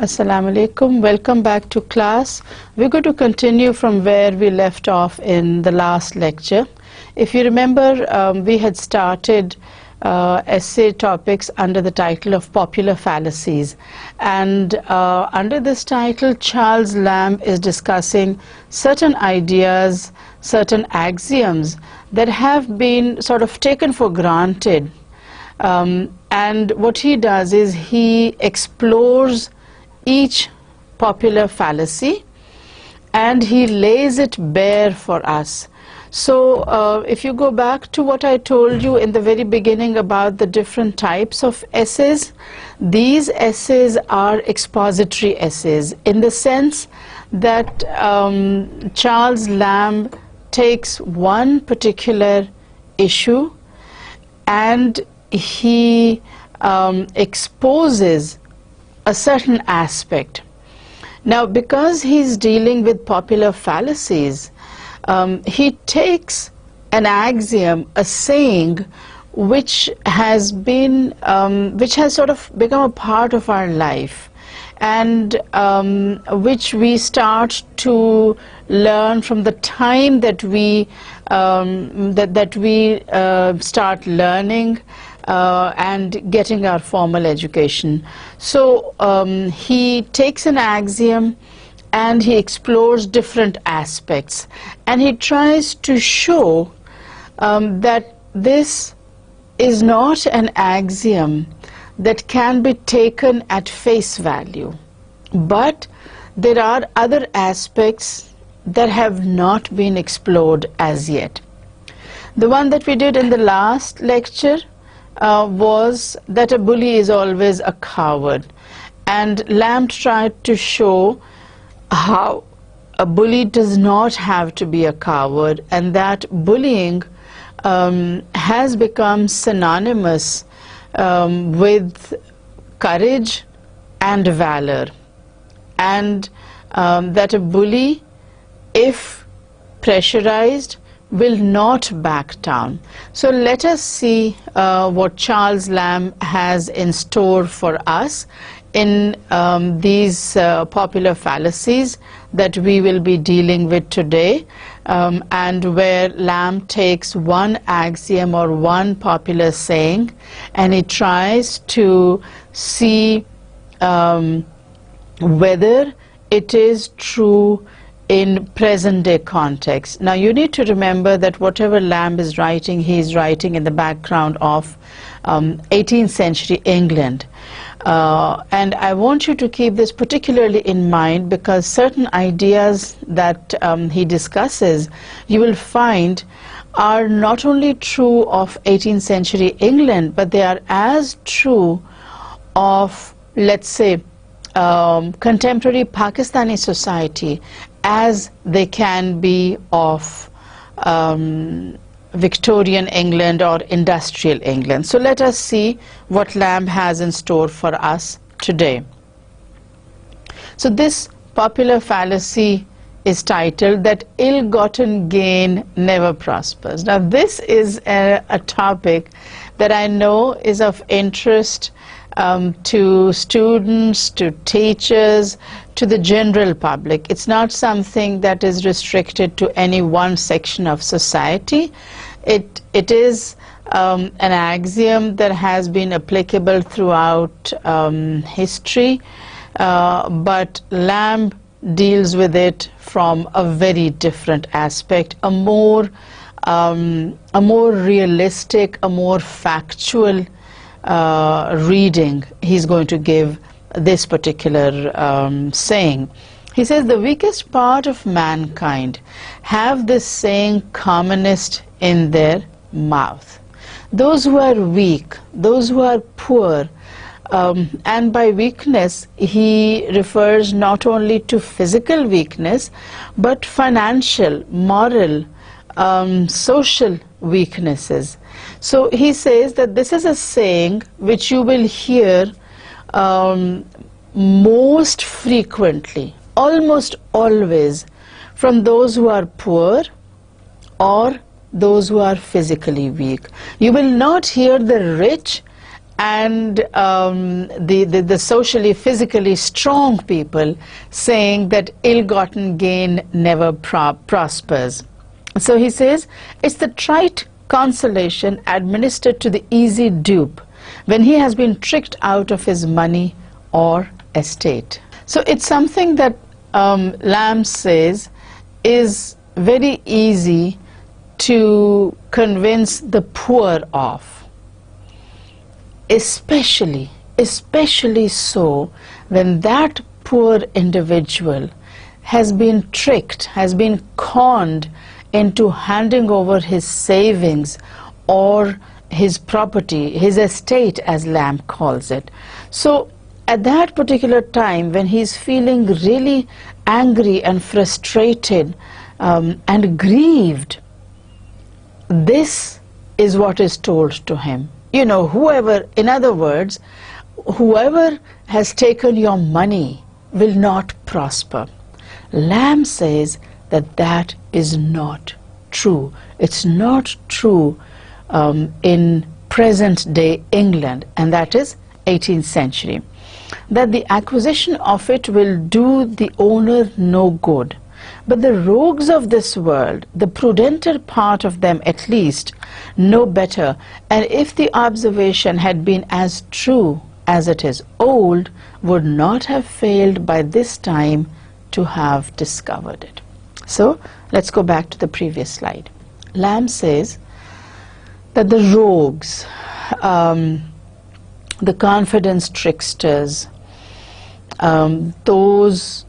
Assalamu alaikum. Welcome back to class. We're going to continue from where we left off in the last lecture. If you remember, we had started essay topics under the title of Popular Fallacies, and under this title Charles Lamb is discussing certain ideas, certain axioms that have been sort of taken for granted, and what he does is he explores each popular fallacy and he lays it bare for us. So if you go back to what I told you in the very beginning about the different types of essays, these essays are expository essays in the sense that Charles Lamb takes one particular issue and he exposes a certain aspect. Now, because he's dealing with popular fallacies, he takes an axiom, a saying, which has sort of become a part of our life, and which we start to learn from the time that we start learning and getting our formal education. So he takes an axiom and he explores different aspects, and he tries to show that this is not an axiom that can be taken at face value, but there are other aspects that have not been explored as yet. The one that we did in the last lecture was that a bully is always a coward, and Lamb tried to show how a bully does not have to be a coward, and that bullying has become synonymous with courage and valor, and that a bully, if pressurized, will not back down. So let us see what Charles Lamb has in store for us in these popular fallacies that we will be dealing with today, and where Lamb takes one axiom or one popular saying and he tries to see whether it is true in present day context. Now you need to remember that whatever Lamb is writing, he is writing in the background of 18th century England. And I want you to keep this particularly in mind, because certain ideas that he discusses, you will find, are not only true of 18th century England, but they are as true of, let's say, contemporary Pakistani society as they can be of Victorian England or industrial England. So let us see what Lamb has in store for us today. So this popular fallacy is titled that ill-gotten gain never prospers. Now this is a topic that I know is of interest to students, to teachers, to the general public. It's not something that is restricted to any one section of society. It is an axiom that has been applicable throughout history, but Lamb deals with it from a very different aspect, a more realistic, a more factual reading he's going to give this particular saying. He says, the weakest part of mankind have this saying commonest in their mouth. Those who are weak, those who are poor, and by weakness he refers not only to physical weakness, but financial, moral, social weaknesses. So he says that this is a saying which you will hear most frequently, almost always, from those who are poor or those who are physically weak. You will not hear the rich and the socially, physically strong people saying that ill-gotten gain never prospers. So he says, it's the trite consolation administered to the easy dupe when he has been tricked out of his money or estate. So it's something that Lamb says is very easy to convince the poor of. Especially so when that poor individual has been tricked, has been conned into handing over his savings or his property, his estate, as Lamb calls it. So at that particular time, when he's feeling really angry and frustrated and grieved, this is what is told to him. You know, whoever, in other words, whoever has taken your money will not prosper. Lamb says that that is not true. It's not true in present day England, and that is 18th century. That the acquisition of it will do the owner no good. But the rogues of this world, the prudenter part of them at least, know better, and if the observation had been as true as it is old, would not have failed by this time to have discovered it. So let's go back to the previous slide. Lamb says that the rogues, the confidence tricksters, those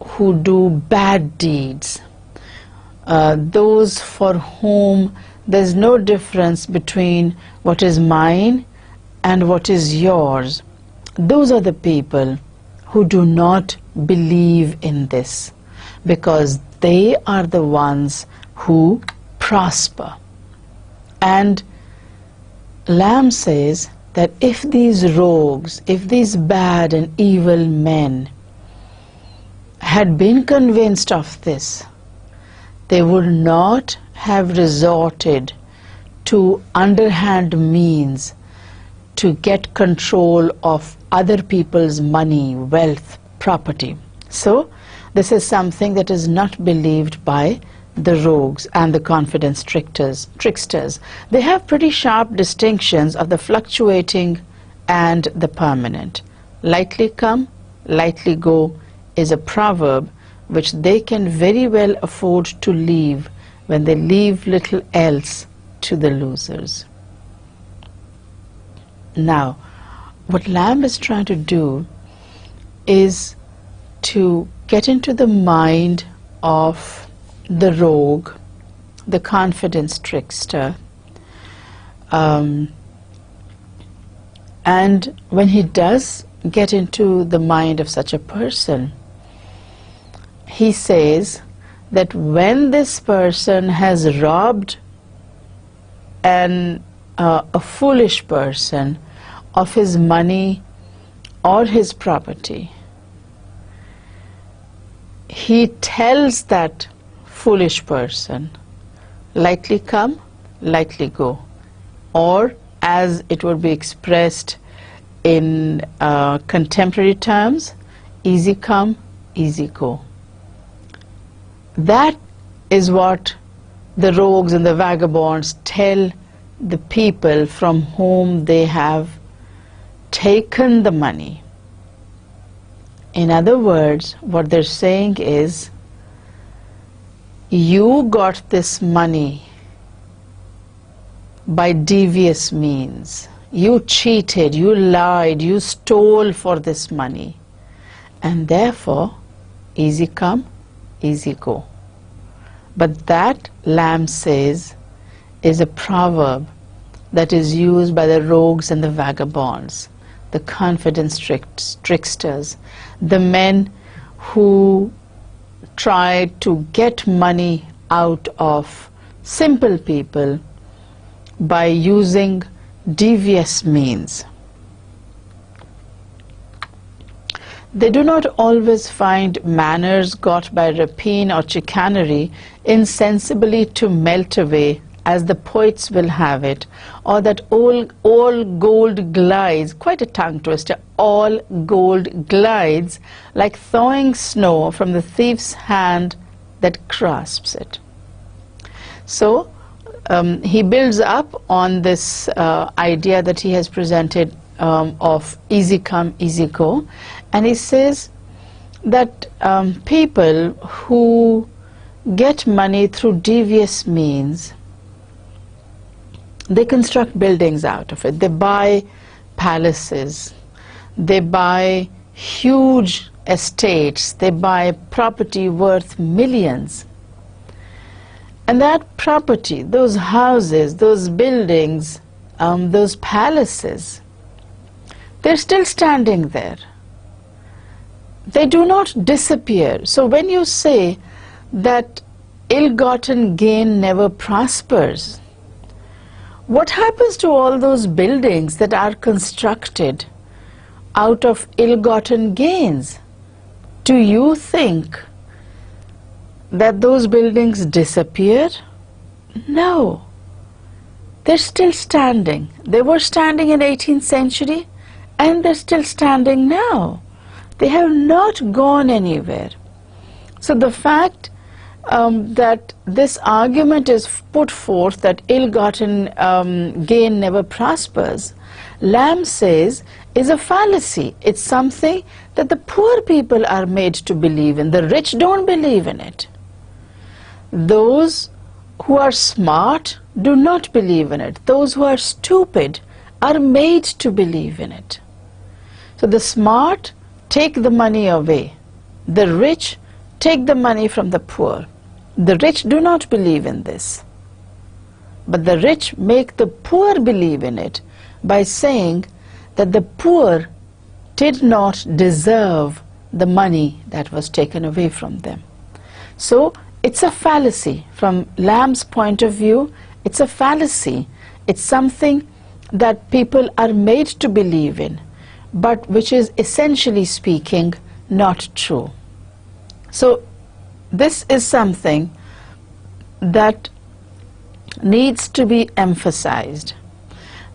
who do bad deeds, those for whom there's no difference between what is mine and what is yours, those are the people who do not believe in this, because they are the ones who prosper. And Lamb says that if these rogues, if these bad and evil men had been convinced of this, they would not have resorted to underhand means to get control of other people's money, wealth, property. So this is something that is not believed by the rogues and the confidence tricksters. They have pretty sharp distinctions of the fluctuating and the permanent. Lightly come, lightly go is a proverb which they can very well afford to leave when they leave little else to the losers. Now, what Lamb is trying to do is to get into the mind of the rogue, the confidence trickster, and when he does get into the mind of such a person, he says that when this person has robbed a foolish person of his money or his property, he tells that foolish person, lightly come, lightly go, or as it would be expressed in contemporary terms, easy come, easy go. That is what the rogues and the vagabonds tell the people from whom they have taken the money. In other words, what they're saying is, you got this money by devious means. You cheated, you lied, you stole for this money, and therefore easy come, easy go. But that, Lamb says, is a proverb that is used by the rogues and the vagabonds, the confidence tricksters, the men who try to get money out of simple people by using devious means. They do not always find manners got by rapine or chicanery insensibly to melt away as the poets will have it, or that all gold glides, quite a tongue twister, all gold glides like thawing snow from the thief's hand that grasps it. So he builds up on this idea that he has presented of easy come, easy go, and he says that people who get money through devious means, they construct buildings out of it. They buy palaces, they buy huge estates, they buy property worth millions. And that property, those houses, those buildings, those palaces, they're still standing there. They do not disappear. So when you say that ill-gotten gain never prospers, what happens to all those buildings that are constructed out of ill-gotten gains? Do you think that those buildings disappear? No. They're still standing. They were standing in 18th century and they're still standing now. They have not gone anywhere. So the fact that this argument is put forth that ill-gotten gain never prospers, Lamb says, is a fallacy. It's something that the poor people are made to believe in. The rich don't believe in it. Those who are smart do not believe in it. Those who are stupid are made to believe in it. So the smart take the money away. The rich take the money from the poor. The rich do not believe in this. But the rich make the poor believe in it by saying that the poor did not deserve the money that was taken away from them. So it's a fallacy. From Lamb's point of view, it's a fallacy. It's something that people are made to believe in, but which is essentially speaking not true. So this is something that needs to be emphasized,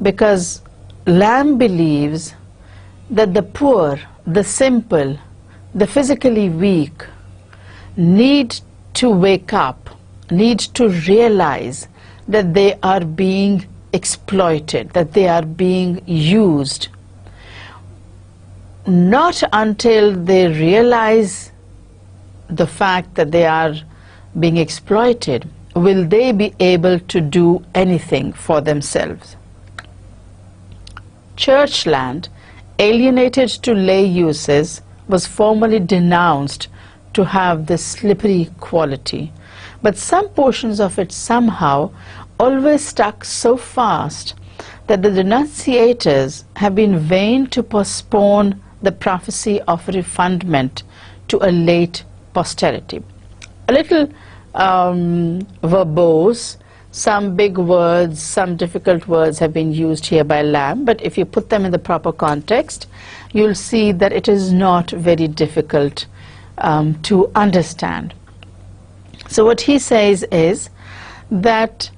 because Lamb believes that the poor, the simple, the physically weak need to wake up, need to realize that they are being exploited, that they are being used. Not until they realize the fact that they are being exploited will they be able to do anything for themselves. Church land alienated to lay uses was formally denounced to have this slippery quality, but some portions of it somehow always stuck so fast that the denunciators have been vain to postpone the prophecy of refundment to a late posterity. A little verbose, some big words, some difficult words have been used here by Lamb, but if you put them in the proper context, you'll see that it is not very difficult to understand. So what he says is that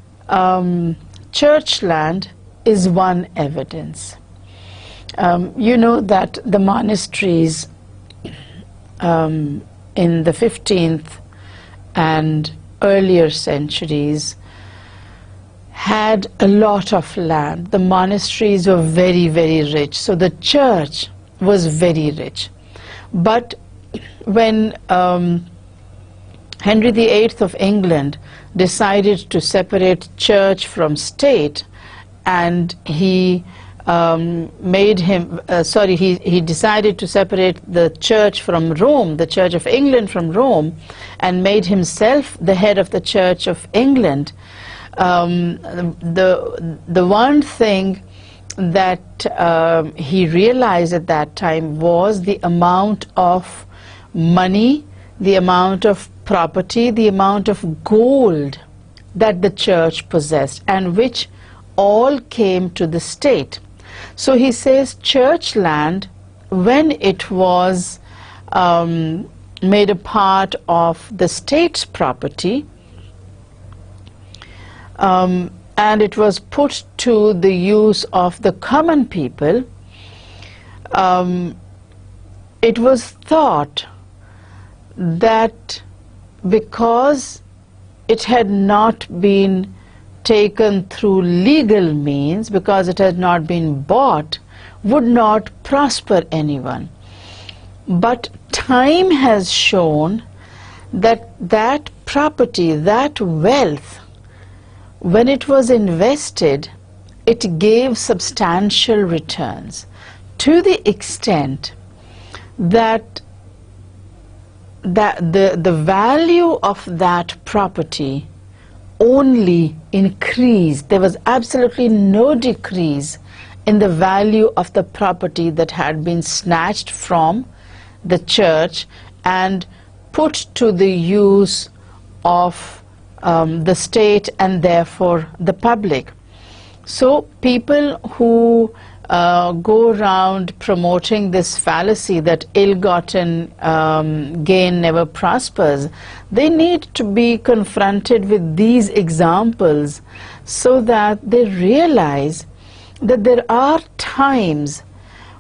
church land is one evidence. You know that the monasteries in the 15th and earlier centuries had a lot of land. The monasteries were very, very rich. So the church was very rich. But when Henry VIII of England decided to separate church from state, and he he decided to separate the church from Rome, the Church of England from Rome, and made himself the head of the Church of England. The one thing that he realized at that time was the amount of money, the amount of property, the amount of gold that the church possessed, and which all came to the state. So he says church land, when it was made a part of the state's property, and it was put to the use of the common people, it was thought that because it had not been taken through legal means, because it had not been bought, would not prosper anyone. But time has shown that that property, that wealth, when it was invested, it gave substantial returns, to the extent that the value of that property only increased. There was absolutely no decrease in the value of the property that had been snatched from the church and put to the use of the state and therefore the public. So people who go around promoting this fallacy that ill-gotten gain never prospers, they need to be confronted with these examples so that they realize that there are times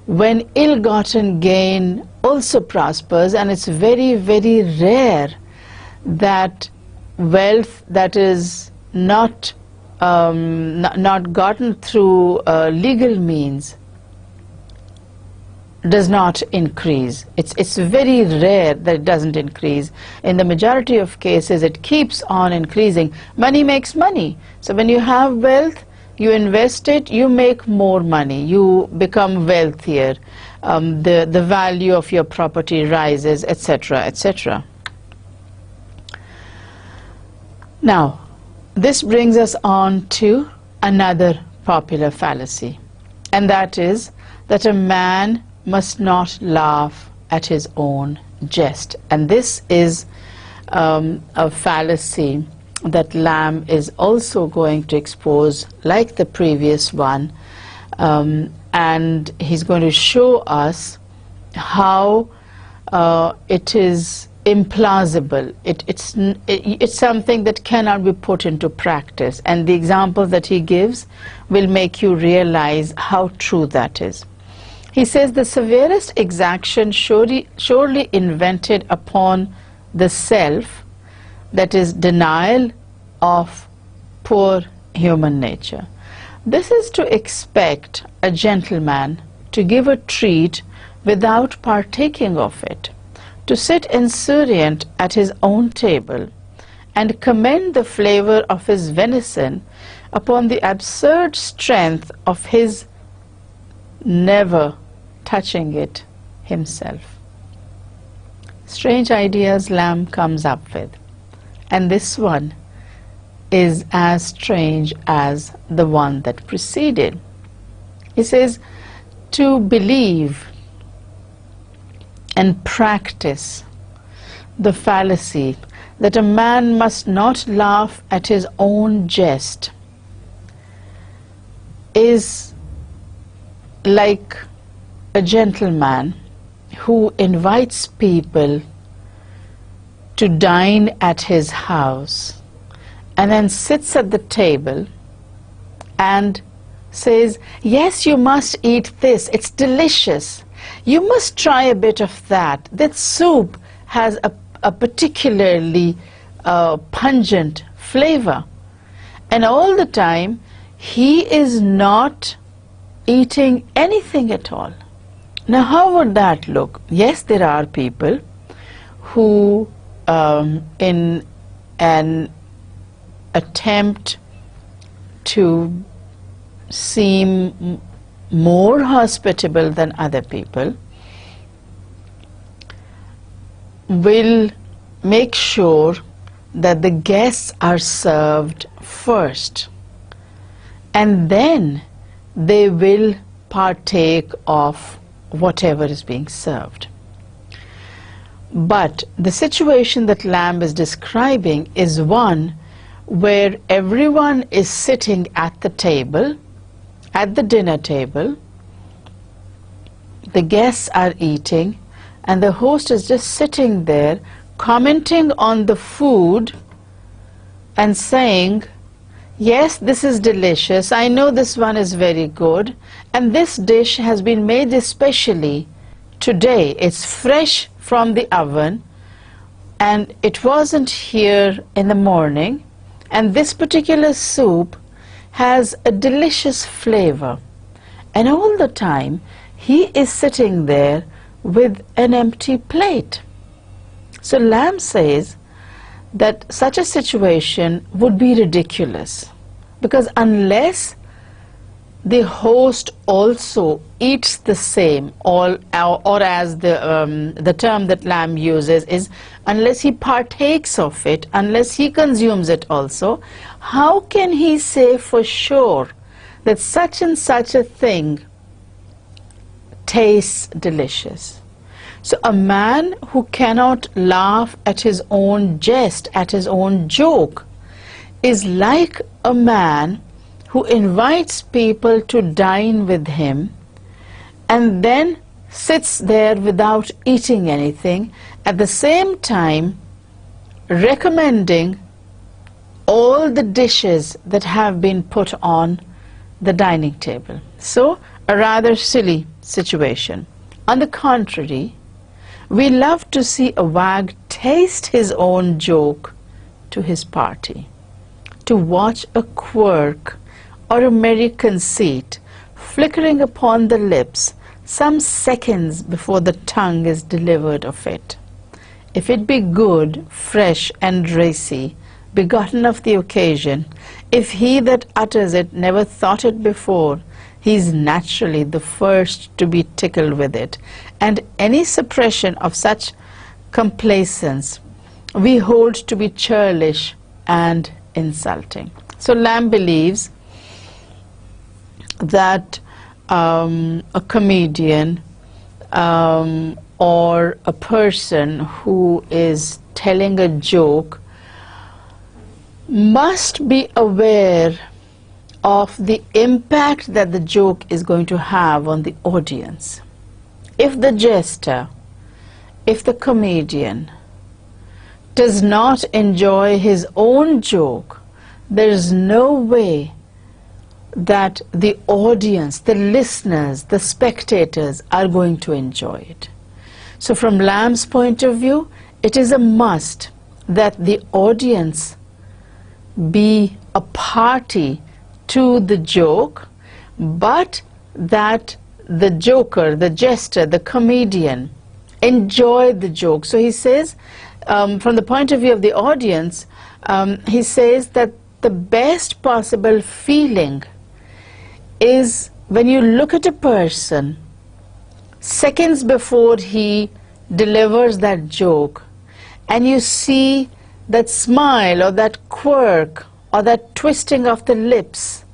when ill-gotten gain also prospers, and it's very, very rare that wealth that is not gotten through legal means does not increase. It's very rare that it doesn't increase. In the majority of cases, it keeps on increasing. Money makes money. So when you have wealth, you invest it, you make more money, you become wealthier, the value of your property rises, etc., etc. Now, this brings us on to another popular fallacy, and that is that a man must not laugh at his own jest. And this is a fallacy that Lamb is also going to expose, like the previous one, and he's going to show us how it is implausible. It's something that cannot be put into practice, and the examples that he gives will make you realize how true that is. He says the severest exaction surely invented upon the self, that is denial of poor human nature. This is to expect a gentleman to give a treat without partaking of it, to sit insurient at his own table and commend the flavor of his venison upon the absurd strength of his never touching it himself. Strange ideas Lamb comes up with, and this one is as strange as the one that preceded. He says, to believe and practice the fallacy that a man must not laugh at his own jest is like a gentleman who invites people to dine at his house and then sits at the table and says, yes, you must eat this, it's delicious, you must try a bit of that, that soup has a particularly pungent flavor. And all the time he is not eating anything at all. Now how would that look? Yes, there are people who in an attempt to seem more hospitable than other people will make sure that the guests are served first, and then they will partake of whatever is being served. But the situation that Lamb is describing is one where everyone is sitting at the table, at the dinner table, the guests are eating, and the host is just sitting there commenting on the food and saying, yes, this is delicious. I know this one is very good. And this dish has been made especially today. It's fresh from the oven. And it wasn't here in the morning. And this particular soup has a delicious flavor. And all the time, he is sitting there with an empty plate. So Lamb says that such a situation would be ridiculous, because unless the host also eats the same, or as the term that Lamb uses is, unless he partakes of it, unless he consumes it also, how can he say for sure that such and such a thing tastes delicious? So a man who cannot laugh at his own jest, at his own joke, is like a man who invites people to dine with him and then sits there without eating anything, at the same time recommending all the dishes that have been put on the dining table. So a rather silly situation. On the contrary, we love to see a wag taste his own joke to his party, to watch a quirk or a merry conceit flickering upon the lips some seconds before the tongue is delivered of it. If it be good, fresh and racy, begotten of the occasion, if he that utters it never thought it before, he is naturally the first to be tickled with it, and any suppression of such complacence we hold to be churlish and insulting. So Lamb believes that a comedian or a person who is telling a joke must be aware of the impact that the joke is going to have on the audience. If the jester, if the comedian does not enjoy his own joke, there is no way that the audience, the listeners, the spectators are going to enjoy it. So from Lamb's point of view, it is a must that the audience be a party to the joke, but that the joker, the jester, the comedian enjoy the joke. So he says, from the point of view of the audience, he says that the best possible feeling is when you look at a person seconds before he delivers that joke, and you see that smile or that quirk or that twisting of the lips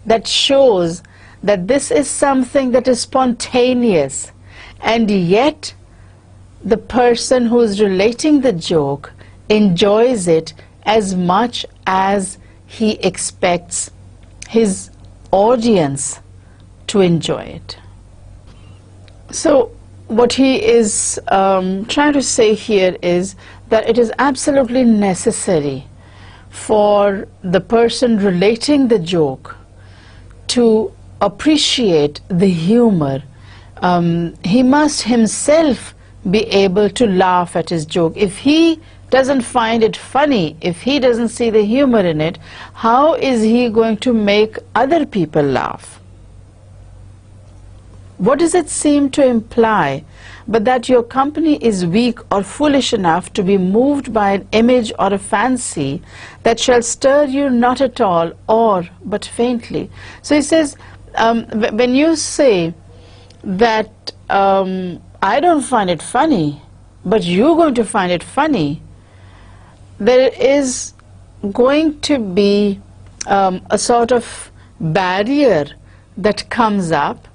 that shows that this is something that is spontaneous, and yet the person who is relating the joke enjoys it as much as he expects his audience to enjoy it. So what he is trying to say here is that it is absolutely necessary for the person relating the joke to appreciate the humor. He must himself be able to laugh at his joke. If he doesn't find it funny, if he doesn't see the humor in it, how is he going to make other people laugh? What does it seem to imply? But that your company is weak or foolish enough to be moved by an image or a fancy that shall stir you not at all, or but faintly. So he says, when you say that I don't find it funny, but you're going to find it funny, there is going to be a sort of barrier that comes up,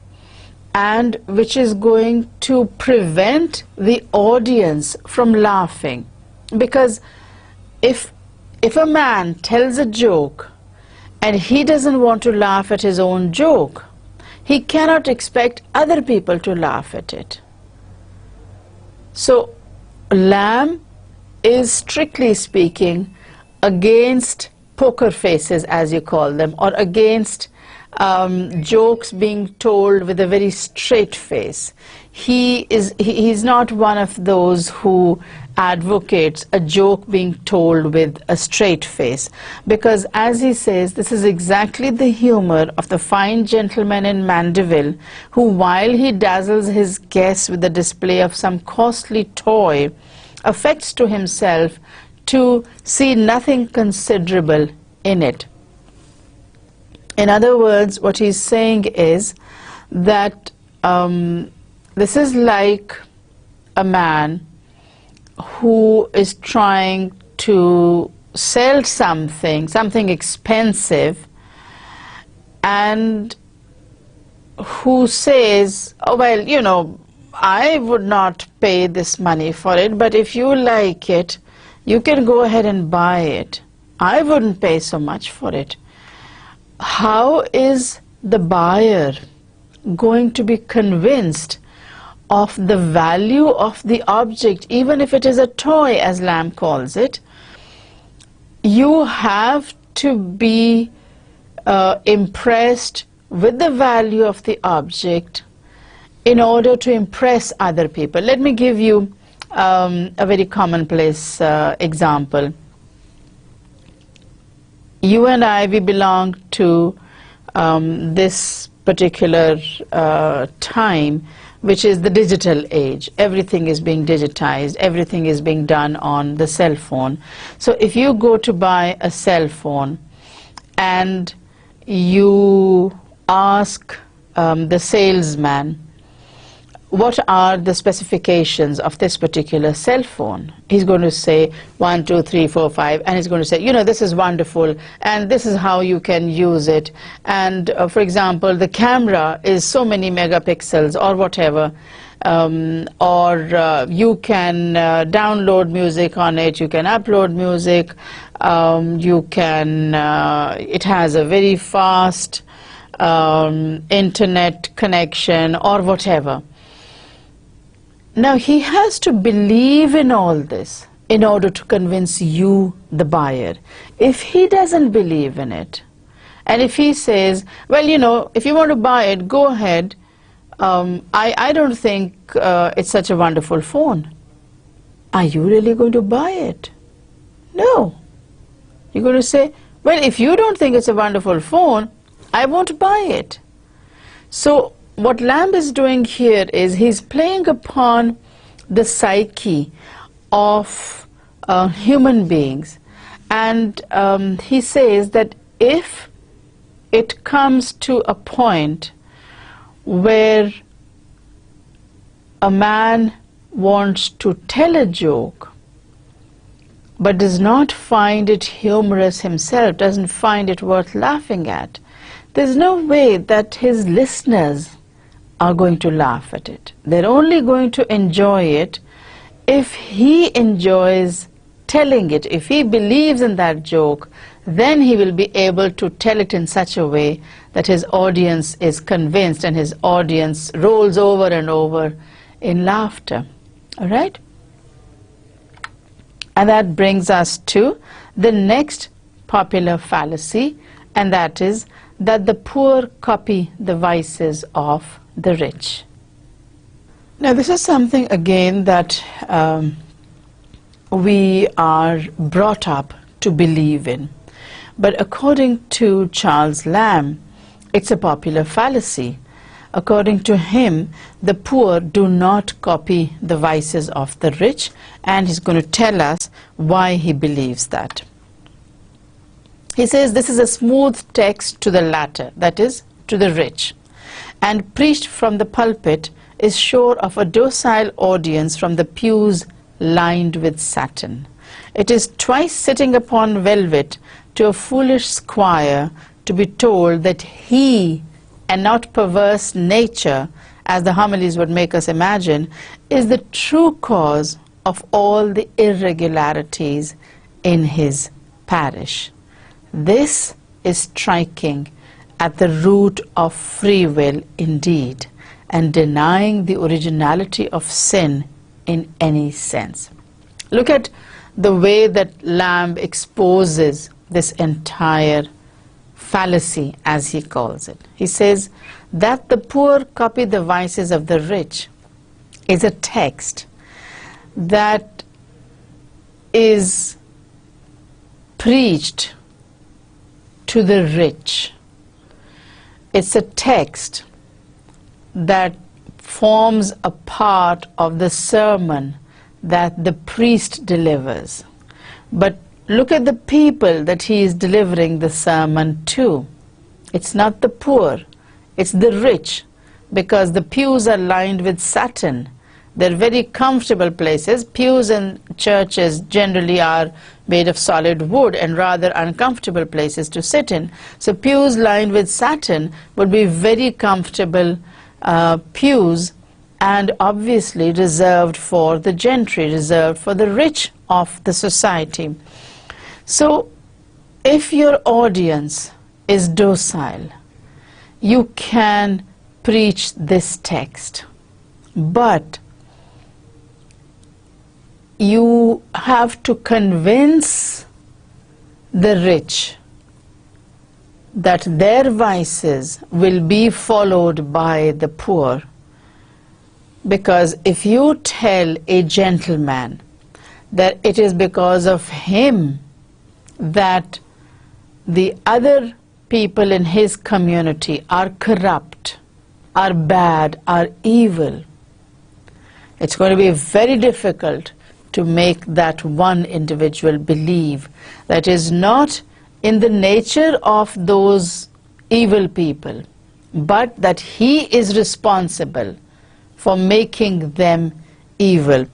and which is going to prevent the audience from laughing. Because if a man tells a joke and he doesn't want to laugh at his own joke, he cannot expect other people to laugh at it. So Lamb is strictly speaking against poker faces, as you call them, or against jokes being told with a very straight face. He's not one of those who advocates a joke being told with a straight face, because, as he says, this is exactly the humor of the fine gentleman in Mandeville who, while he dazzles his guests with the display of some costly toy, affects to himself to see nothing considerable in it. In other words, what he's saying is that this is like a man who is trying to sell something expensive, and who says, oh, well, you know, I would not pay this money for it, but if you like it, you can go ahead and buy it. I wouldn't pay so much for it. How is the buyer going to be convinced of the value of the object, even if it is a toy, as Lamb calls it? You have to be impressed with the value of the object in order to impress other people. Let me give you a very commonplace example. You and I, we belong to this particular time, which is the digital age. Everything is being digitized, everything is being done on the cell phone. So if you go to buy a cell phone and you ask the salesman, what are the specifications of this particular cell phone? He's going to say 1, 2, 3, 4, 5, and he's going to say, you know, this is wonderful, and this is how you can use it. And for example, the camera is so many megapixels, or whatever, or you can download music on it, you can upload music, you can, it has a very fast internet connection, or whatever. Now, he has to believe in all this in order to convince you, the buyer. If he doesn't believe in it, and if he says, well, you know, if you want to buy it, go ahead, I don't think it's such a wonderful phone. Are you really going to buy it? No. You're going to say, well, if you don't think it's a wonderful phone, I won't buy it. So what Lamb is doing here is he's playing upon the psyche of human beings, and he says that if it comes to a point where a man wants to tell a joke but does not find it humorous himself, doesn't find it worth laughing at, there's no way that his listeners are going to laugh at it. They're only going to enjoy it if he enjoys telling it. If he believes in that joke, then he will be able to tell it in such a way that his audience is convinced and his audience rolls over and over in laughter. All right? And that brings us to the next popular fallacy, and that is that the poor copy the vices of the rich. Now, this is something again that we are brought up to believe in. But according to Charles Lamb, it's a popular fallacy. According to him, the poor do not copy the vices of the rich, and he's going to tell us why he believes that. He says this is a smooth text to the latter, that is, to the rich, and preached from the pulpit is sure of a docile audience from the pews lined with satin. It is twice sitting upon velvet to a foolish squire to be told that he, and not perverse nature, as the homilies would make us imagine, is the true cause of all the irregularities in his parish. This is striking at the root of free will indeed, and denying the originality of sin in any sense. Look at the way that Lamb exposes this entire fallacy, as he calls it. He says that the poor copy the vices of the rich is a text that is preached to the rich. It's a text that forms a part of the sermon that the priest delivers. But look at the people that he is delivering the sermon to. It's not the poor, it's the rich, because the pews are lined with satin. They're very comfortable places. Pews in churches generally are made of solid wood and rather uncomfortable places to sit in. So pews lined with satin would be very comfortable pews, and obviously reserved for the gentry, reserved for the rich of the society. So if your audience is docile, you can preach this text, but you have to convince the rich that their vices will be followed by the poor. Because if you tell a gentleman that it is because of him that the other people in his community are corrupt, are bad, are evil, it's going to be very difficult to make that one individual believe that is not in the nature of those evil people, but that he is responsible for making them evil.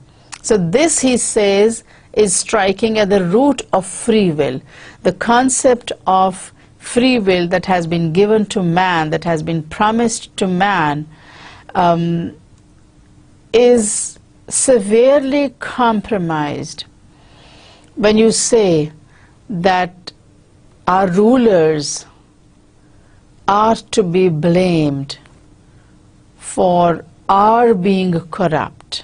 So this, he says, is striking at the root of free will. The concept of free will that has been given to man, that has been promised to man, is severely compromised when you say that our rulers are to be blamed for our being corrupt,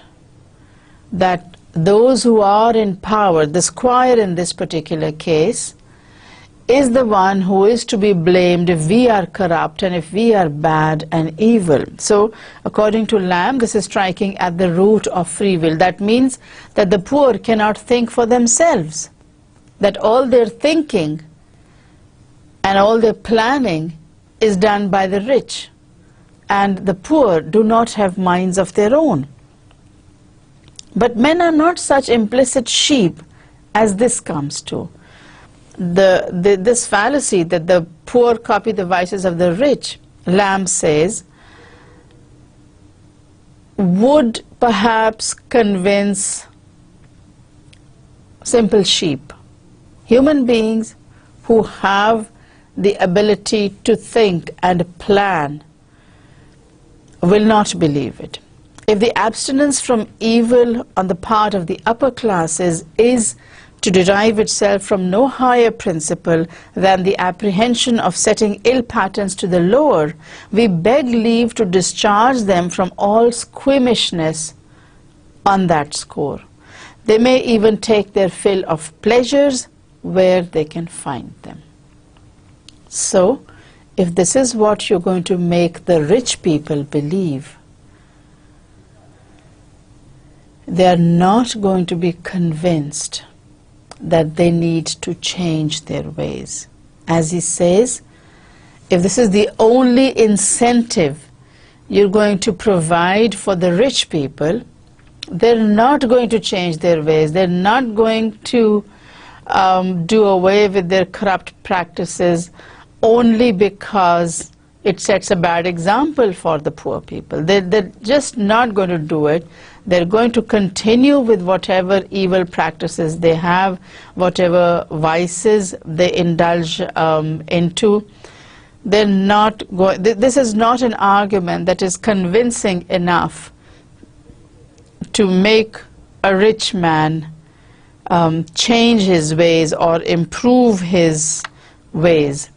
that those who are in power, the squire in this particular case, is the one who is to be blamed if we are corrupt and if we are bad and evil. So according to Lamb, this is striking at the root of free will. That means that the poor cannot think for themselves, that all their thinking and all their planning is done by the rich, and the poor do not have minds of their own. But men are not such implicit sheep as this comes to. This fallacy that the poor copy the vices of the rich, Lamb says, would perhaps convince simple sheep, human beings who have the ability to think and plan, will not believe it. If the abstinence from evil on the part of the upper classes is to derive itself from no higher principle than the apprehension of setting ill patterns to the lower, we beg leave to discharge them from all squeamishness on that score. They may even take their fill of pleasures where they can find them. So, if this is what you're going to make the rich people believe, they are not going to be convinced that they need to change their ways. As he says, if this is the only incentive you're going to provide for the rich people, they're not going to change their ways. They're not going to do away with their corrupt practices only because it sets a bad example for the poor people. They're just not going to do it. They're going to continue with whatever evil practices they have, whatever vices they indulge into. They're not going. This is not an argument that is convincing enough to make a rich man change his ways or improve his ways.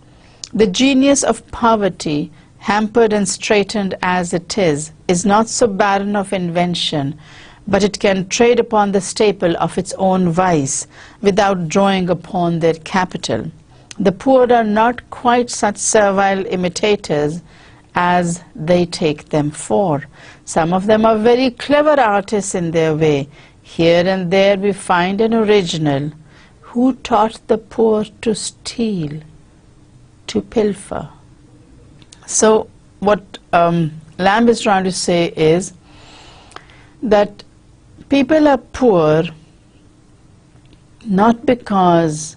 The genius of poverty, hampered and straitened as it is not so barren of invention, but it can trade upon the staple of its own vice without drawing upon their capital. the poor are not quite such servile imitators as they take them for. Some of them are very clever artists in their way. Here and there we find an original who taught the poor to steal, to pilfer. So what Lamb is trying to say is that people are poor not because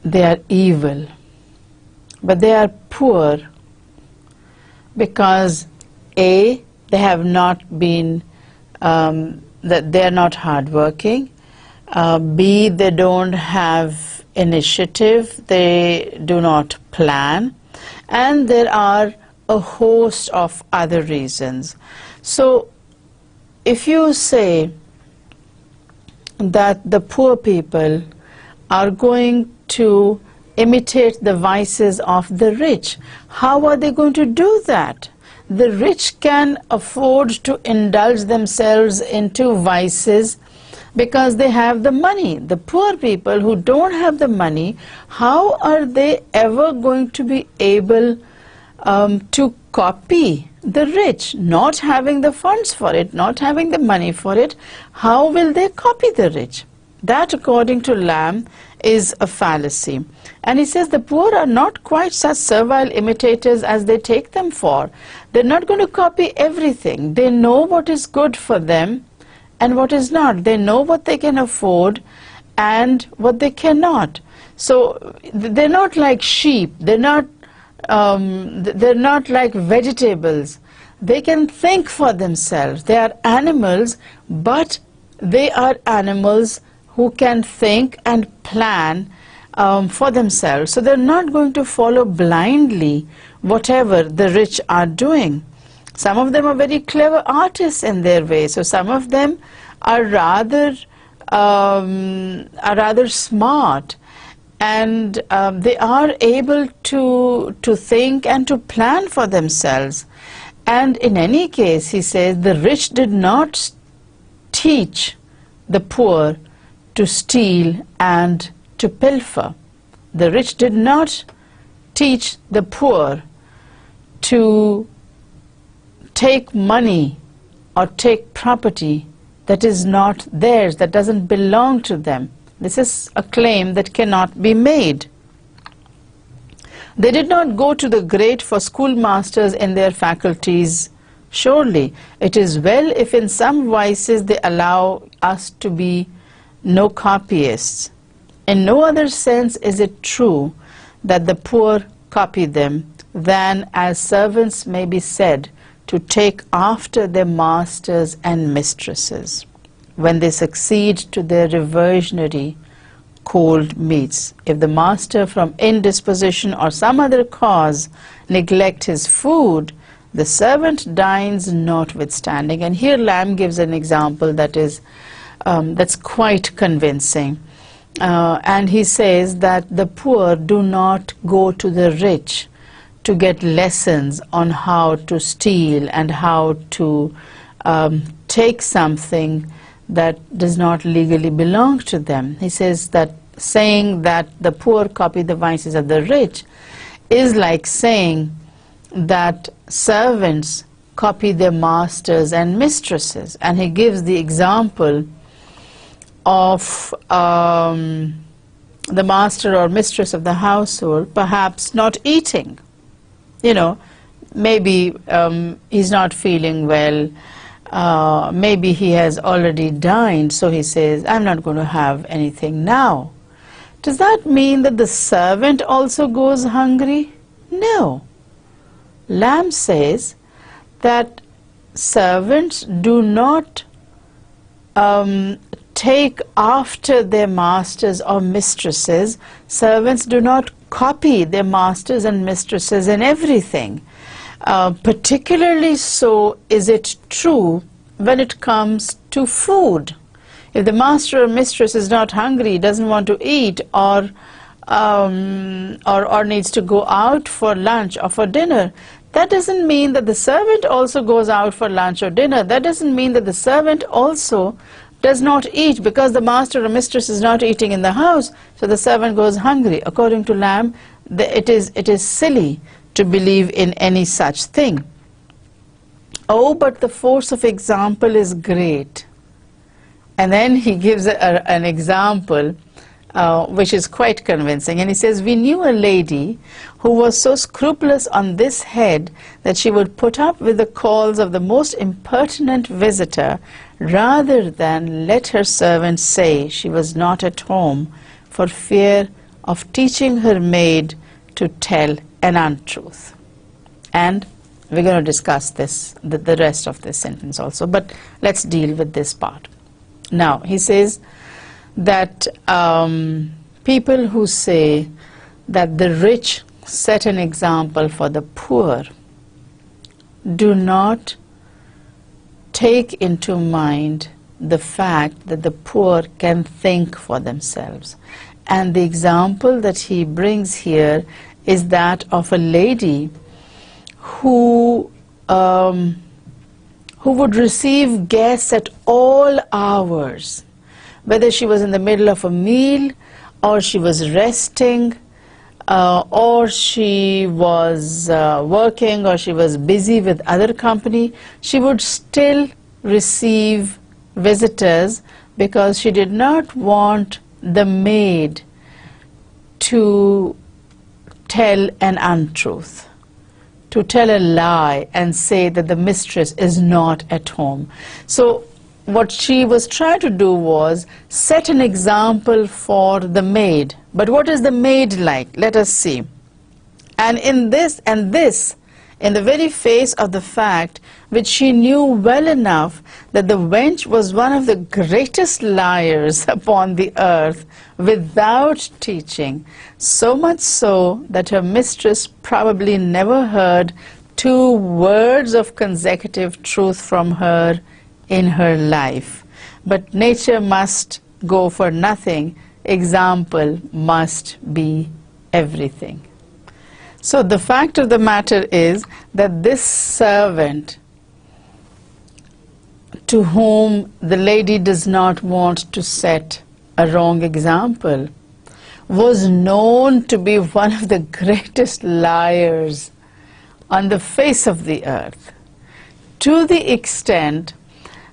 they are evil, but they are poor because A, they have not been, that they are not hardworking, B, they don't have initiative, they do not plan, and there are a host of other reasons. So if you say that the poor people are going to imitate the vices of the rich, how are they going to do that? The rich can afford to indulge themselves into vices because they have the money. The poor people who don't have the money, how are they ever going to be able to copy the rich? Not having the funds for it, not having the money for it, how will they copy the rich? That, according to Lamb, is a fallacy. And he says the poor are not quite such servile imitators as they take them for. They're not going to copy everything. They know what is good for them and what is not. They know what they can afford and what they cannot. So they're not like sheep. They're not like vegetables. They can think for themselves. They are animals, but they are animals who can think and plan for themselves. So they're not going to follow blindly whatever the rich are doing. Some of them are very clever artists in their way. So some of them are rather smart, and they are able to think and to plan for themselves. And in any case, he says, the rich did not teach the poor to steal and to pilfer. The rich did not teach the poor to take money or take property that is not theirs, that doesn't belong to them. This is a claim that cannot be made. They did not go to the great for schoolmasters in their faculties. Surely it is well if in some vices they allow us to be no copyists. In no other sense is it true that the poor copy them than as servants may be said to take after their masters and mistresses when they succeed to their reversionary cold meats. If the master from indisposition or some other cause neglect his food, the servant dines notwithstanding. And here Lamb gives an example that is that's quite convincing. And he says that the poor do not go to the rich to get lessons on how to steal and how to take something that does not legally belong to them. He says that saying that the poor copy the vices of the rich is like saying that servants copy their masters and mistresses. And he gives the example of the master or mistress of the household perhaps not eating. You know, maybe he's not feeling well, maybe he has already dined, so he says, I'm not going to have anything now. Does that mean that the servant also goes hungry? No. Lamb says that servants do not take after their masters or mistresses. Servants do not copy their masters and mistresses in everything. Particularly so is it true when it comes to food. If the master or mistress is not hungry, doesn't want to eat, or needs to go out for lunch or for dinner, that doesn't mean that the servant also goes out for lunch or dinner. That doesn't mean that the servant also does not eat because the master or mistress is not eating in the house, so the servant goes hungry. According to Lamb, it is silly to believe in any such thing. Oh, but the force of example is great. And then he gives an example which is quite convincing. And he says, we knew a lady who was so scrupulous on this head that she would put up with the calls of the most impertinent visitor rather than let her servant say she was not at home for fear of teaching her maid to tell an untruth. And we're going to discuss this, the rest of this sentence also, but let's deal with this part. Now, he says that people who say that the rich set an example for the poor do not take into mind the fact that the poor can think for themselves. And the example that he brings here is that of a lady who would receive guests at all hours, whether she was in the middle of a meal, or she was resting, or she was working, or she was busy with other company, she would still receive visitors because she did not want the maid to tell an untruth, to tell a lie and say that the mistress is not at home. So what she was trying to do was set an example for the maid. But what is the maid like? Let us see. And in the very face of the fact which she knew well enough that the wench was one of the greatest liars upon the earth without teaching, so much so that her mistress probably never heard 2 words of consecutive truth from her in her life. But nature must go for nothing. Example must be everything. So the fact of the matter is that this servant, to whom the lady does not want to set a wrong example, was known to be one of the greatest liars on the face of the earth, to the extent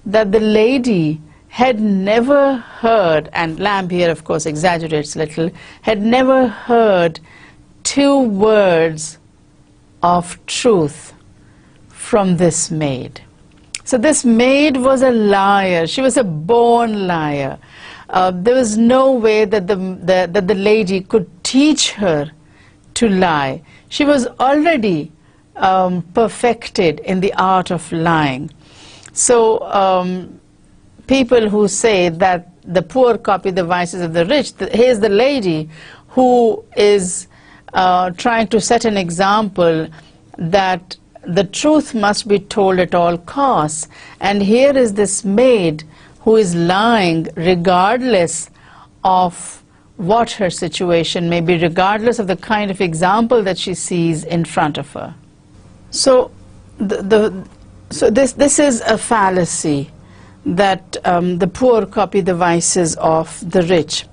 that the lady had never heard, and Lamb here of course exaggerates a little, had never heard 2 words of truth from this maid. So this maid was a liar. She was a born liar. There was no way that the lady could teach her to lie. She was already perfected in the art of lying. So people who say that the poor copy the vices of the rich, here's the lady who is trying to set an example that the truth must be told at all costs. And here is this maid who is lying regardless of what her situation may be, regardless of the kind of example that she sees in front of her. So this is a fallacy, that the poor copy the vices of the rich.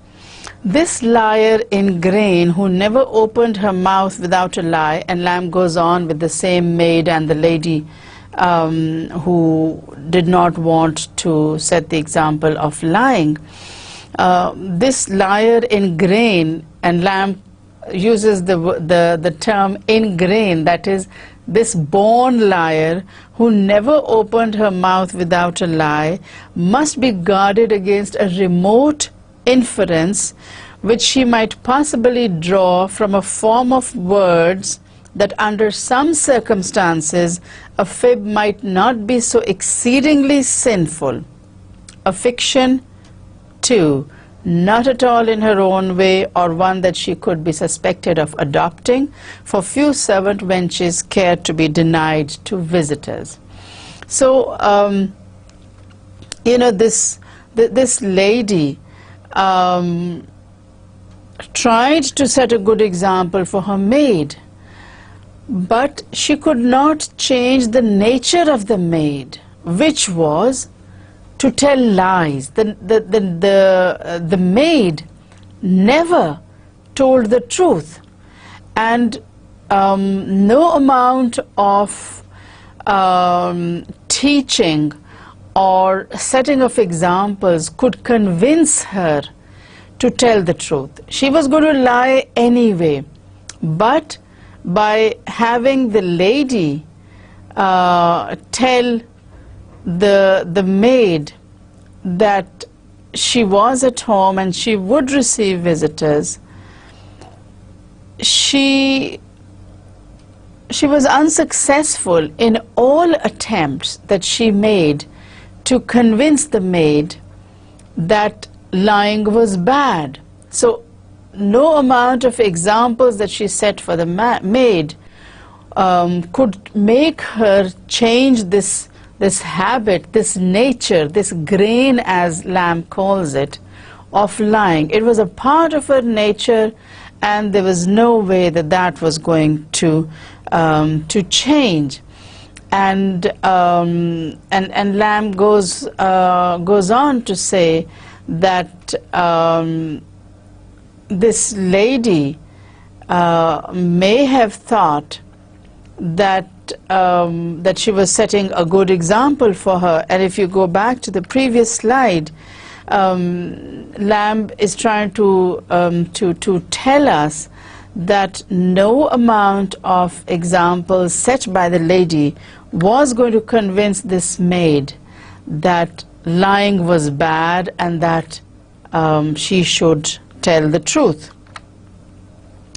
This liar in grain who never opened her mouth without a lie, and Lamb goes on with the same maid and the lady who did not want to set the example of lying. This liar in grain, and Lamb uses the term in grain, that is, this born liar who never opened her mouth without a lie must be guarded against a remote inference which she might possibly draw from a form of words that under some circumstances a fib might not be so exceedingly sinful. A fiction, too, not at all in her own way, or one that she could be suspected of adopting, for few servant wenches cared to be denied to visitors. So, you know, this lady tried to set a good example for her maid, but she could not change the nature of the maid, which was to tell lies. The maid never told the truth, and no amount of teaching or setting of examples could convince her to tell the truth. She was going to lie anyway, but by having the lady tell the maid that she was at home and she would receive visitors, she was unsuccessful in all attempts that she made to convince the maid that lying was bad. So no amount of examples that she set for the maid could make her change this habit, this nature, this grain, as Lamb calls it, of lying. It was a part of her nature, and there was no way that that was going to change. And Lamb goes on to say that this lady may have thought that she was setting a good example for her. And if you go back to the previous slide, Lamb is trying to tell us that no amount of examples set by the lady was going to convince this maid that lying was bad and that she should tell the truth.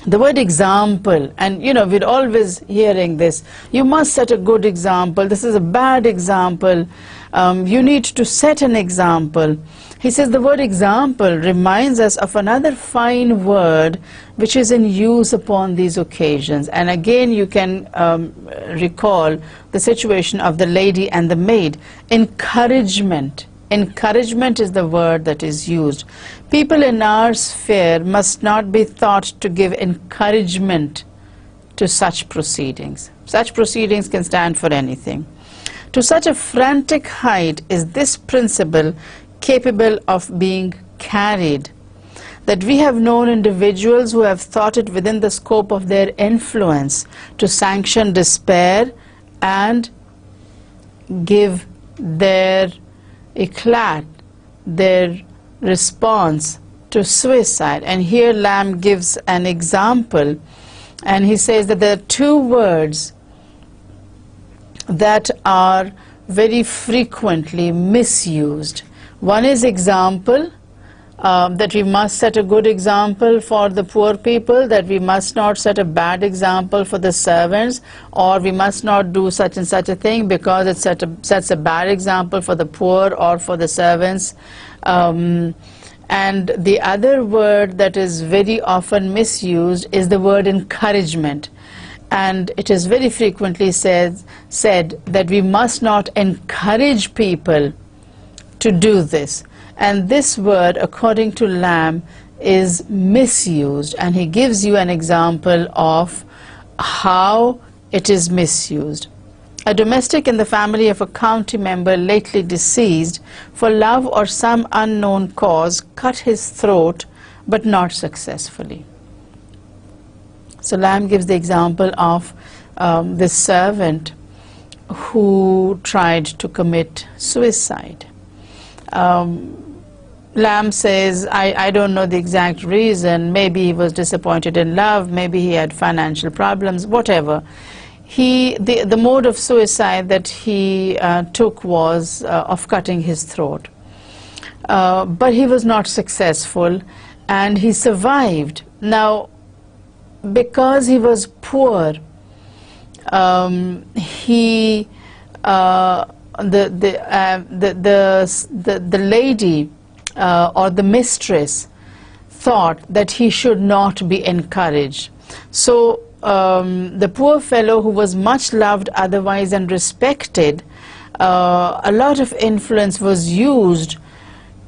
The word example, and you know, we're always hearing this, you must set a good example, this is a bad example, you need to set an example. He says the word example reminds us of another fine word which is in use upon these occasions. And again, you can recall the situation of the lady and the maid. Encouragement. Encouragement is the word that is used. People in our sphere must not be thought to give encouragement to such proceedings. Such proceedings can stand for anything. To such a frantic height is this principle capable of being carried, that we have known individuals who have thought it within the scope of their influence to sanction despair and give their eclat, their response to suicide. And here Lamb gives an example, and he says that there are two words that are very frequently misused. One is example, that we must set a good example for the poor people, that we must not set a bad example for the servants, or we must not do such and such a thing because it sets a bad example for the poor or for the servants. And the other word that is very often misused is the word encouragement. And it is very frequently said that we must not encourage people to do this. And this word, according to Lamb, is misused, and he gives you an example of how it is misused. A domestic in the family of a county member lately deceased, for love or some unknown cause, cut his throat, but not successfully. So Lamb gives the example of this servant who tried to commit suicide. Lamb says, I don't know the exact reason. Maybe he was disappointed in love, maybe he had financial problems, whatever. The mode of suicide that he took was of cutting his throat. But he was not successful, and he survived. Now, because he was poor, the lady or the mistress thought that he should not be encouraged. So the poor fellow, who was much loved otherwise and respected, a lot of influence was used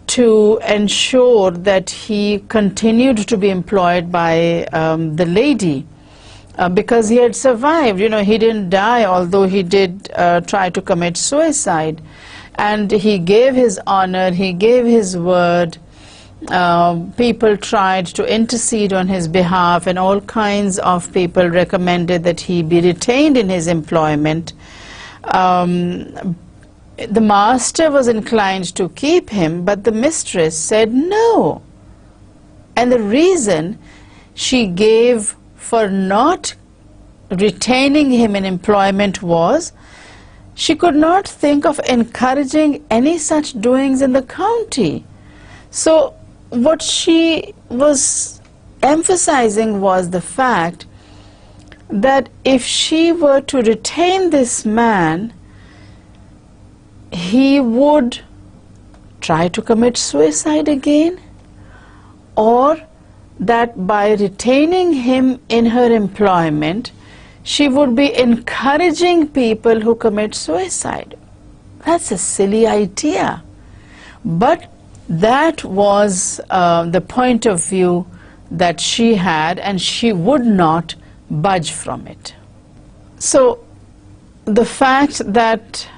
to ensure that he continued to be employed by the lady, because he had survived. You know, he didn't die, although he did try to commit suicide. and he gave his honor, he gave his word. People tried to intercede on his behalf, and all kinds of people recommended that he be retained in his employment. The master was inclined to keep him, but the mistress said no. And the reason she gave for not retaining him in employment was she could not think of encouraging any such doings in the county. So what she was emphasizing was the fact that if she were to retain this man, he would try to commit suicide again, or that by retaining him in her employment, she would be encouraging people who commit suicide. That's a silly idea. But that was the point of view that she had, and she would not budge from it. So the fact that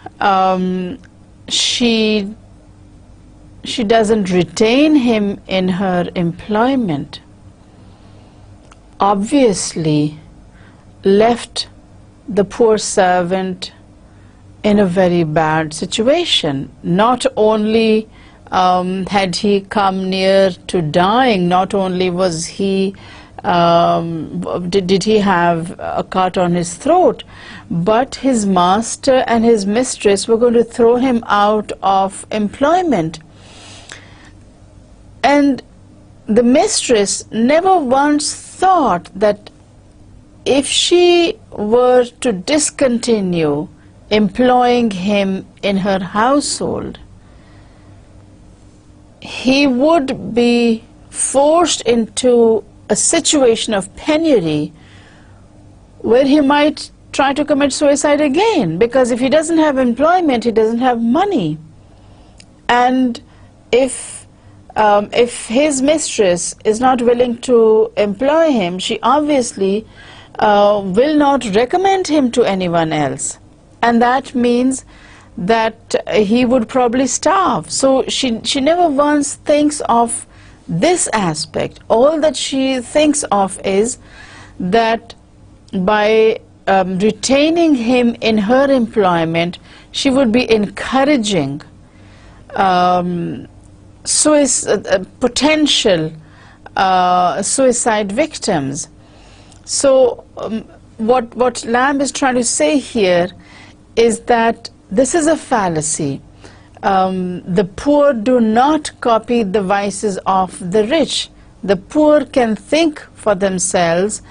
she doesn't retain him in her employment obviously left the poor servant in a very bad situation. Not only had he come near to dying, not only was he did he have a cut on his throat, but his master and his mistress were going to throw him out of employment. And the mistress never once thought that if she were to discontinue employing him in her household, he would be forced into a situation of penury where he might try to commit suicide again, because if he doesn't have employment, he doesn't have money. And if his mistress is not willing to employ him, she obviously will not recommend him to anyone else, and that means that he would probably starve. So she never once thinks of this aspect. All that she thinks of is that by retaining him in her employment, she would be encouraging potential suicide victims. So what Lamb is trying to say here is that this is a fallacy. The poor do not copy the vices of the rich. The poor can think for themselves,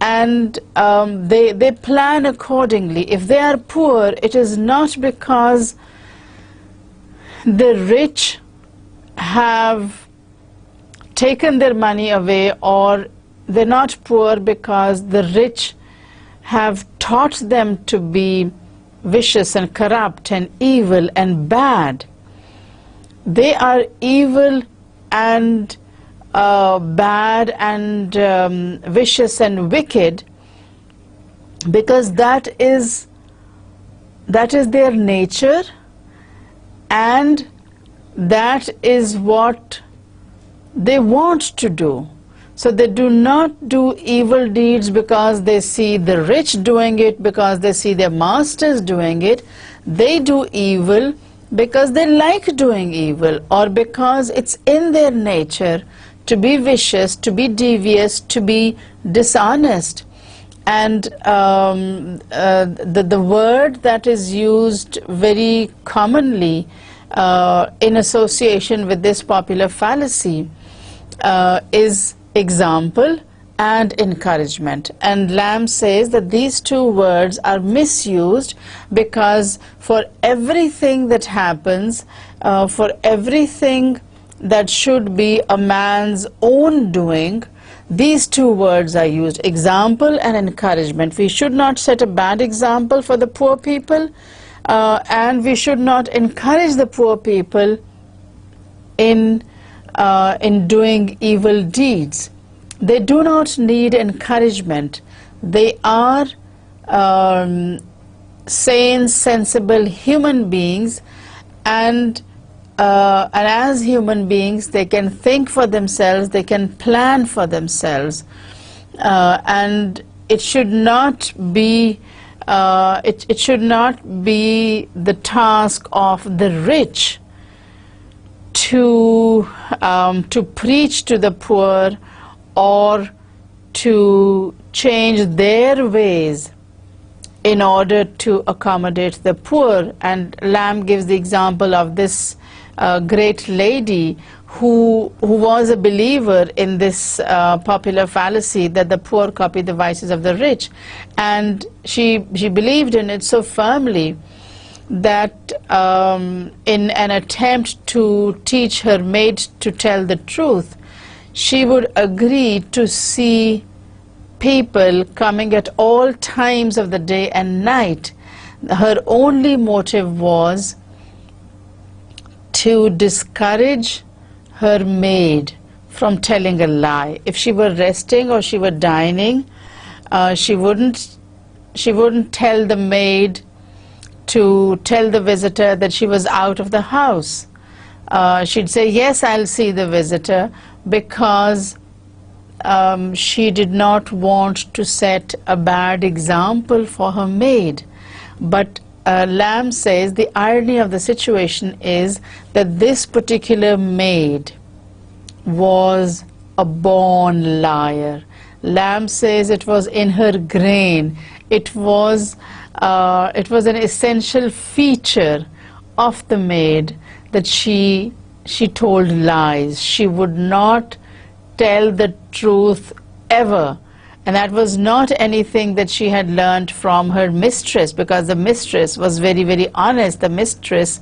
and they plan accordingly. If they are poor, it is not because the rich have taken their money away, or they're not poor because the rich have taught them to be vicious and corrupt and evil and bad. They are evil and bad and vicious and wicked because that is their nature, and that is what they want to do. So they do not do evil deeds because they see the rich doing it, because they see their masters doing it. They do evil because they like doing evil, or because it's in their nature to be vicious, to be devious, to be dishonest. And the word that is used very commonly in association with this popular fallacy is example and encouragement. And Lamb says that these two words are misused because for everything that happens, for everything that should be a man's own doing, these two words are used, example and encouragement. We should not set a bad example for the poor people, and we should not encourage the poor people in doing evil deeds. They do not need encouragement. They are sane, sensible human beings, and as human beings they can think for themselves, they can plan for themselves, and it should not be it should not be the task of the rich to preach to the poor or to change their ways in order to accommodate the poor. And Lamb gives the example of this great lady who was a believer in this popular fallacy that the poor copy the vices of the rich, and she believed in it so firmly that in an attempt to teach her maid to tell the truth, she would agree to see people coming at all times of the day and night. Her only motive was to discourage her maid from telling a lie. If she were resting or she were dining, she wouldn't tell the maid to tell the visitor that she was out of the house. She'd say, yes, I'll see the visitor, because she did not want to set a bad example for her maid. But Lamb says the irony of the situation is that this particular maid was a born liar. Lamb says it was in her grain. It was an essential feature of the maid that she told lies. She would not tell the truth ever. And that was not anything that she had learned from her mistress, because the mistress was very, very honest. The mistress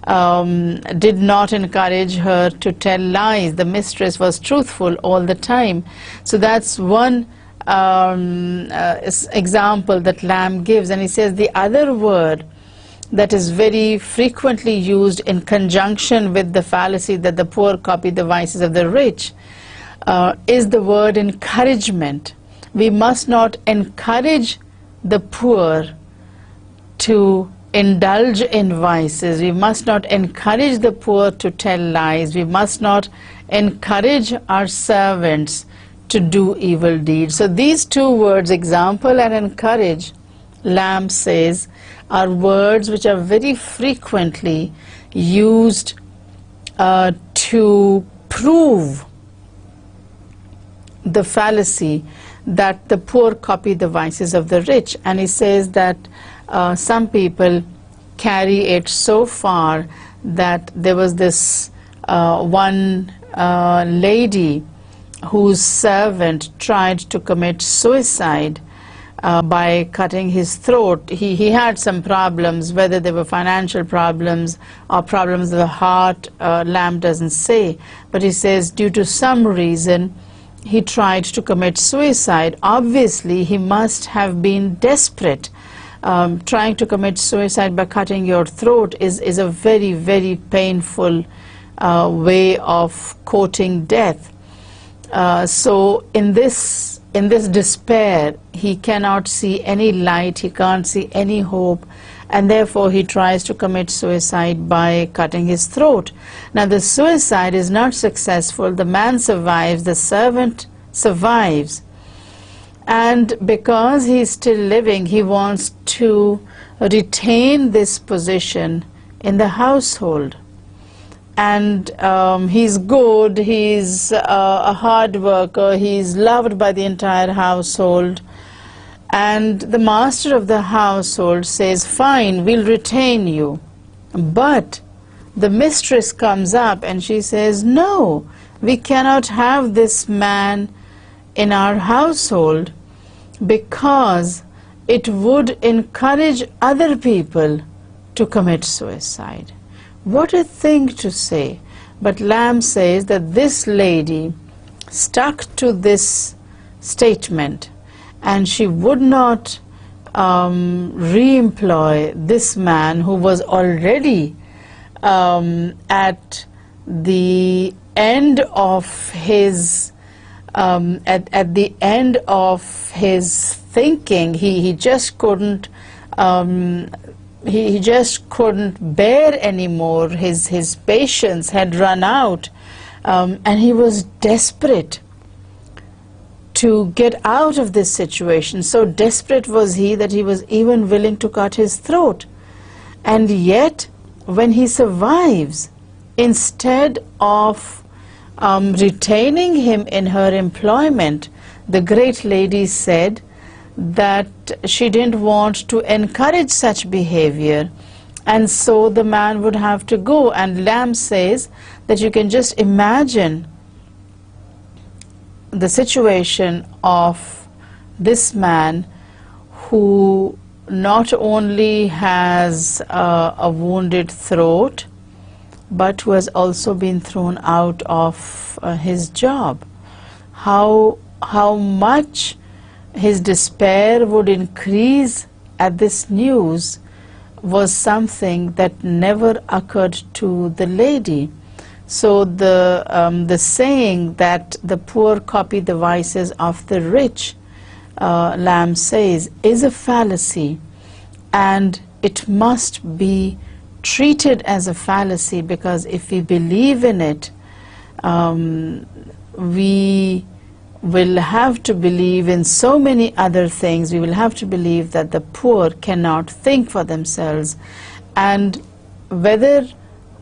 did not encourage her to tell lies. The mistress was truthful all the time. So that's one example that Lamb gives. And he says the other word that is very frequently used in conjunction with the fallacy that the poor copy the vices of the rich is the word encouragement. We must not encourage the poor to indulge in vices. We must not encourage the poor to tell lies. We must not encourage our servants to do evil deeds. So these two words, example and encourage, Lamb says, are words which are very frequently used to prove the fallacy that the poor copy the vices of the rich. And he says that some people carry it so far that there was this one lady whose servant tried to commit suicide by cutting his throat. He had some problems, whether they were financial problems or problems of the heart, Lamb doesn't say, but he says due to some reason he tried to commit suicide. Obviously he must have been desperate. Trying to commit suicide by cutting your throat is a very, very painful way of courting death. So in this despair, he cannot see any light, he can't see any hope, and therefore he tries to commit suicide by cutting his throat. Now the suicide is not successful, the man survives, the servant survives, and because he is still living, he wants to retain this position in the household. And he's good, he's a hard worker, he's loved by the entire household. And the master of the household says, fine, we'll retain you. But the mistress comes up and she says, no, we cannot have this man in our household because it would encourage other people to commit suicide. What a thing to say. But Lamb says that this lady stuck to this statement, and she would not re-employ this man who was already at the end of his at the end of his thinking. He just couldn't he just couldn't bear anymore. His patience had run out, and he was desperate to get out of this situation. So desperate was he that he was even willing to cut his throat. And yet, when he survives, instead of retaining him in her employment, the great lady said that she didn't want to encourage such behavior, and so the man would have to go. And Lamb says that you can just imagine the situation of this man who not only has a wounded throat, but who has also been thrown out of his job. How much his despair would increase at this news was something that never occurred to the lady. So the saying that the poor copy the vices of the rich, Lamb says, is a fallacy, and it must be treated as a fallacy, because if we believe in it, we will have to believe in so many other things. We will have to believe that the poor cannot think for themselves, and whether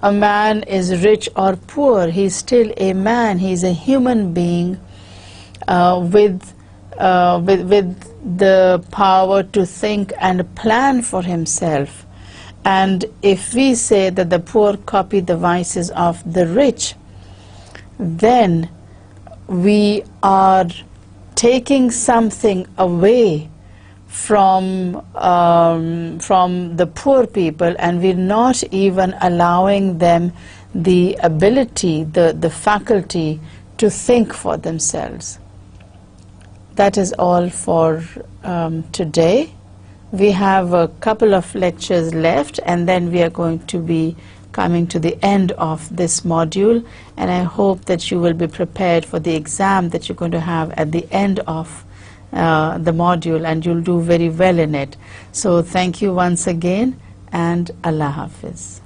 a man is rich or poor, he is still a man. He is a human being with the power to think and plan for himself. And if we say that the poor copy the vices of the rich, then we are taking something away from the poor people, and we're not even allowing them the ability, the faculty to think for themselves. That is all for today. We have a couple of lectures left, and then we are going to be coming to the end of this module, and I hope that you will be prepared for the exam that you're going to have at the end of the module, and you'll do very well in it. So thank you once again, and Allah Hafiz.